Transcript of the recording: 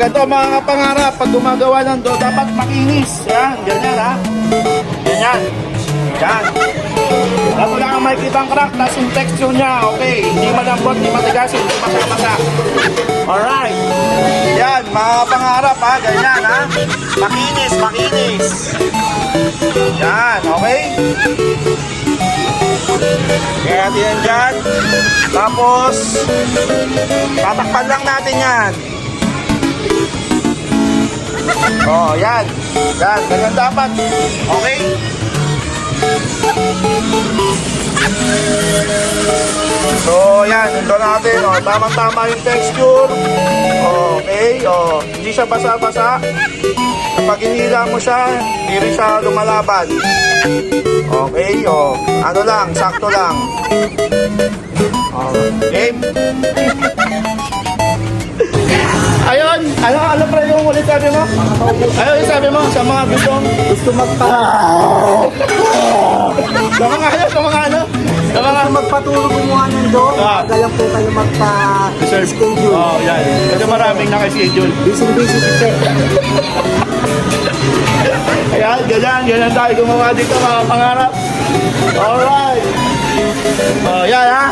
Ganito mga kapangarap, pag gumagawa ng do, dapat makinis. Yan, ganyan ha. Ganyan. Yan. Dapat lang ang makikita ang crack, tapos yung texture niya, okay. Hindi malambot, hindi matigas, hindi masa-masa. Alright. Yan, mga pangarap ha, ganyan ha. Makinis, makinis. Yan, okay. Kaya natin yan dyan. Tapos, tatakpan lang natin yan. Oh, yan. Yan, ganyan dapat. Okay. So, yan, ito natin. Oh, tamang-tama yung texture. Okay, oh, hindi siya basa-basa. Kapag hinila mo siya, hindi rin siya lumalaban. Okay, oh, ano lang, sakto lang. Oh, game. Ayun, ano pre yung ulit sabi mo? Ayun, yung sabi mo sa mga gusto magpa... Sa mga ano, sa mga ano? Sa mga Magpatulog mo nga ng do, magalang po kayo magpa-schedule. Oh, yan. Kasi maraming naka-schedule. Busy si Che. Ayan, ganyan tayo gumawa dito mga pangarap. Alright. Oh, yan ha.